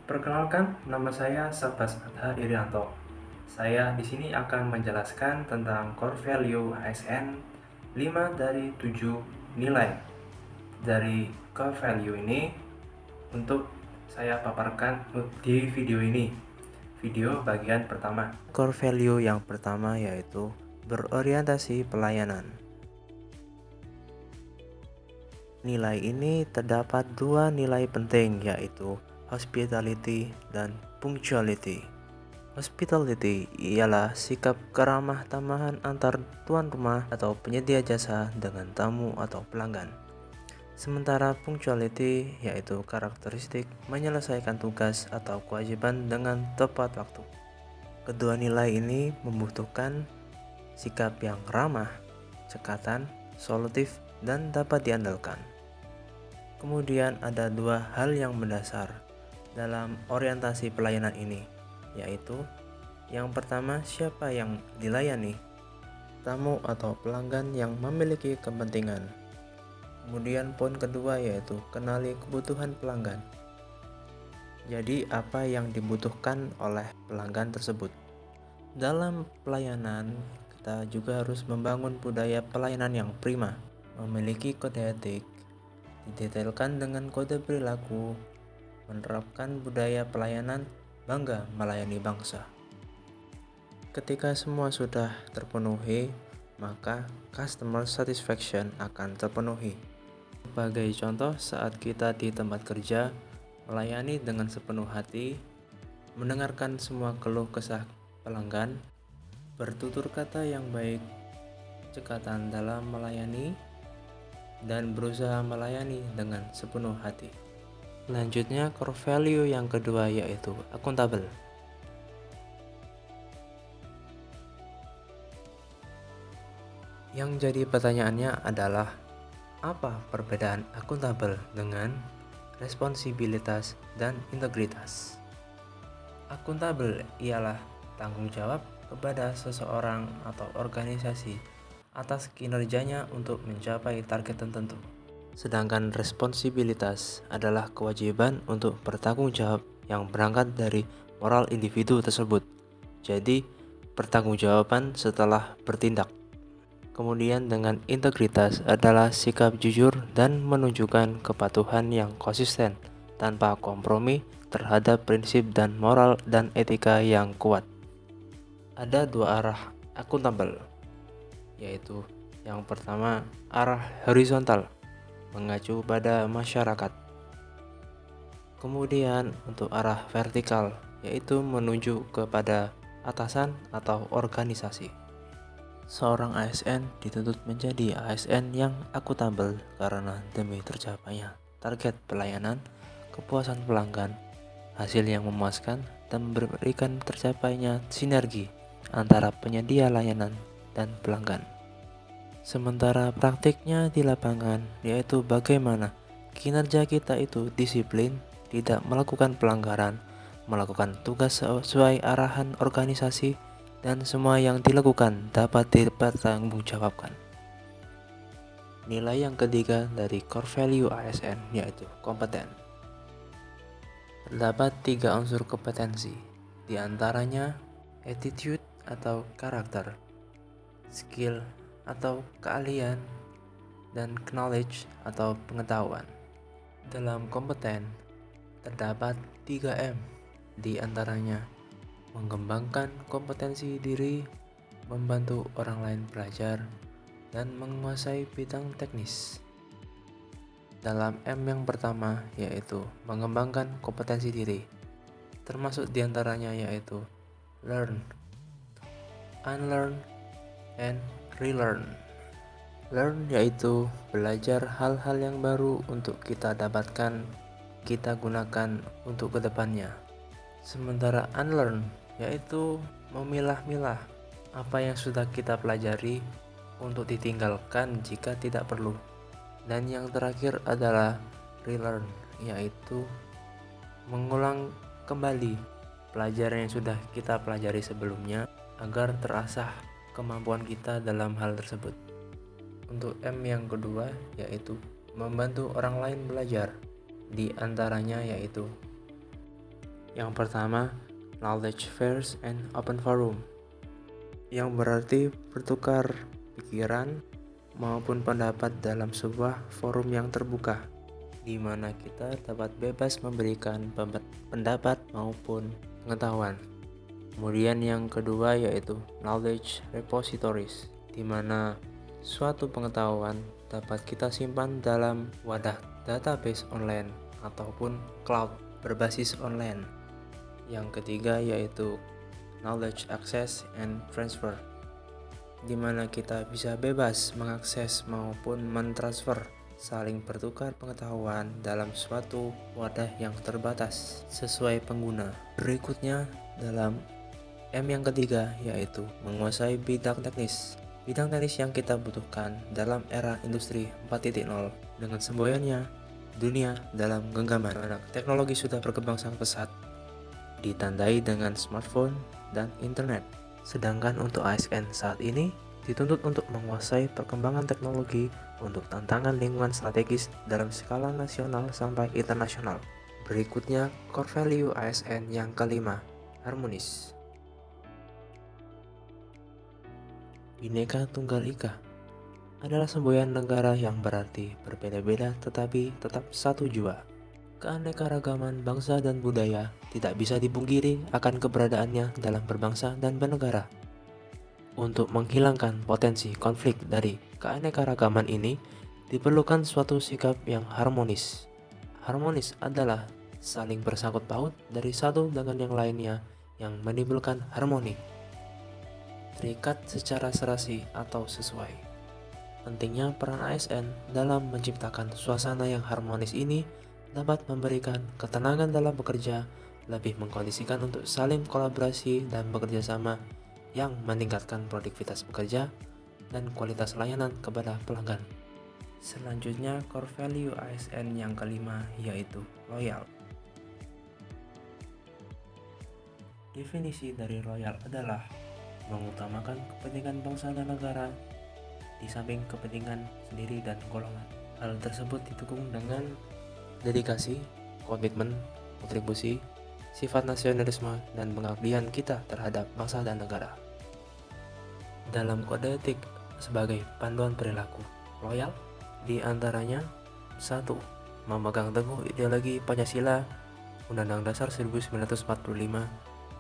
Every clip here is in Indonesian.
Perkenalkan, nama saya Sabas Adha Irianto. Saya di sini akan menjelaskan tentang core value ASN 5 dari 7 nilai. Dari core value ini untuk saya paparkan di video ini. Video bagian pertama. Core value yang pertama yaitu berorientasi pelayanan. Nilai ini terdapat dua nilai penting yaitu hospitality dan punctuality. Hospitality ialah sikap keramah tamahan antar tuan rumah atau penyedia jasa dengan tamu atau pelanggan. Sementara punctuality yaitu karakteristik menyelesaikan tugas atau kewajiban dengan tepat waktu. Kedua nilai ini membutuhkan sikap yang ramah, cekatan, solutif, dan dapat diandalkan. Kemudian ada dua hal yang mendasar dalam orientasi pelayanan ini, yaitu yang pertama, siapa yang dilayani? Tamu atau pelanggan yang memiliki kepentingan. Kemudian poin kedua yaitu kenali kebutuhan pelanggan. Jadi apa yang dibutuhkan oleh pelanggan tersebut. Dalam pelayanan, kita juga harus membangun budaya pelayanan yang prima, memiliki kode etik, didetailkan dengan kode perilaku, menerapkan budaya pelayanan, bangga melayani bangsa. Ketika semua sudah terpenuhi, maka customer satisfaction akan terpenuhi. Sebagai contoh, saat kita di tempat kerja, melayani dengan sepenuh hati, mendengarkan semua keluh kesah pelanggan, bertutur kata yang baik, cekatan dalam melayani, dan berusaha melayani dengan sepenuh hati. Selanjutnya, core value yang kedua yaitu akuntabel. Yang jadi pertanyaannya adalah, apa perbedaan akuntabel dengan responsibilitas dan integritas? Akuntabel ialah tanggung jawab kepada seseorang atau organisasi atas kinerjanya untuk mencapai target tertentu. Sedangkan responsibilitas adalah kewajiban untuk bertanggung jawab yang berangkat dari moral individu tersebut. Jadi, pertanggungjawaban setelah bertindak. Kemudian dengan integritas adalah sikap jujur dan menunjukkan kepatuhan yang konsisten tanpa kompromi terhadap prinsip dan moral dan etika yang kuat. Ada dua arah akuntabel, yaitu yang pertama arah horizontal, mengacu pada masyarakat. Kemudian untuk arah vertikal, yaitu menuju kepada atasan atau organisasi. Seorang ASN dituntut menjadi ASN yang akuntabel karena demi tercapainya target pelayanan, kepuasan pelanggan, hasil yang memuaskan, dan memberikan tercapainya sinergi antara penyedia layanan dan pelanggan. Sementara praktiknya di lapangan yaitu bagaimana kinerja kita itu disiplin, tidak melakukan pelanggaran, melakukan tugas sesuai arahan organisasi, dan semua yang dilakukan dapat dipertanggungjawabkan. Nilai yang ketiga dari core value ASN yaitu kompeten. Terdapat 3 unsur kompetensi, di antaranya attitude atau karakter, skill atau keahlian, dan knowledge atau pengetahuan. Dalam kompeten terdapat 3M, di antaranya mengembangkan kompetensi diri, membantu orang lain belajar, dan menguasai bidang teknis. Dalam M yang pertama yaitu mengembangkan kompetensi diri, termasuk diantaranya yaitu learn, unlearn, and relearn. Learn yaitu belajar hal-hal yang baru untuk kita dapatkan, kita gunakan untuk kedepannya. Sementara unlearn yaitu memilah-milah apa yang sudah kita pelajari untuk ditinggalkan jika tidak perlu. Dan yang terakhir adalah relearn, yaitu mengulang kembali pelajaran yang sudah kita pelajari sebelumnya agar terasah kemampuan kita dalam hal tersebut. Untuk M yang kedua yaitu membantu orang lain belajar, di antaranya yaitu Yang pertama, knowledge fairs and open forum, yang berarti bertukar pikiran maupun pendapat dalam sebuah forum yang terbuka, di mana kita dapat bebas memberikan pendapat maupun pengetahuan. Kemudian yang kedua yaitu knowledge repositories, di mana suatu pengetahuan dapat kita simpan dalam wadah database online ataupun cloud berbasis online. Yang ketiga yaitu knowledge access and transfer, di mana kita bisa bebas mengakses maupun mentransfer, saling bertukar pengetahuan dalam suatu wadah yang terbatas sesuai pengguna. Berikutnya dalam M yang ketiga yaitu menguasai bidang teknis. Bidang teknis yang kita butuhkan dalam era industri 4.0 dengan semboyannya dunia dalam genggaman. Teknologi sudah berkembang sangat pesat, ditandai dengan smartphone dan internet. Sedangkan untuk ASN saat ini dituntut untuk menguasai perkembangan teknologi untuk tantangan lingkungan strategis dalam skala nasional sampai internasional. Berikutnya core value ASN yang kelima, harmonis. Bhinneka Tunggal Ika adalah semboyan negara yang berarti berbeda-beda tetapi tetap satu jua. Keanekaragaman bangsa dan budaya tidak bisa dipungkiri akan keberadaannya dalam berbangsa dan bernegara. Untuk menghilangkan potensi konflik dari keanekaragaman ini, diperlukan suatu sikap yang harmonis. Harmonis adalah saling bersangkut paut dari satu dengan yang lainnya yang menimbulkan harmoni. Terikat secara serasi atau sesuai. Pentingnya peran ASN dalam menciptakan suasana yang harmonis ini dapat memberikan ketenangan dalam bekerja, lebih mengkondisikan untuk saling kolaborasi dan bekerja sama yang meningkatkan produktivitas bekerja dan kualitas layanan kepada pelanggan. Selanjutnya core value ASN yang kelima yaitu loyal. Definisi dari loyal adalah mengutamakan kepentingan bangsa dan negara di samping kepentingan sendiri dan golongan. Hal tersebut didukung dengan dedikasi, komitmen, kontribusi, sifat nasionalisme, dan pengabdian kita terhadap bangsa dan negara. Dalam kode etik sebagai panduan perilaku loyal, di antaranya 1. Memegang teguh ideologi Pancasila, Undang-Undang Dasar 1945,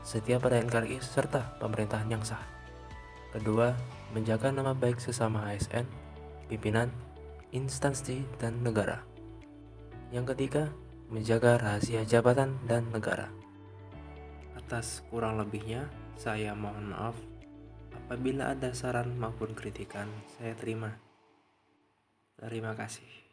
setiap pada NKRI serta pemerintahan yang sah. Kedua, menjaga nama baik sesama ASN, pimpinan, instansi, dan negara. Yang ketiga, menjaga rahasia jabatan dan negara. Atas kurang lebihnya, saya mohon maaf. Apabila ada saran maupun kritikan, saya terima. Terima kasih.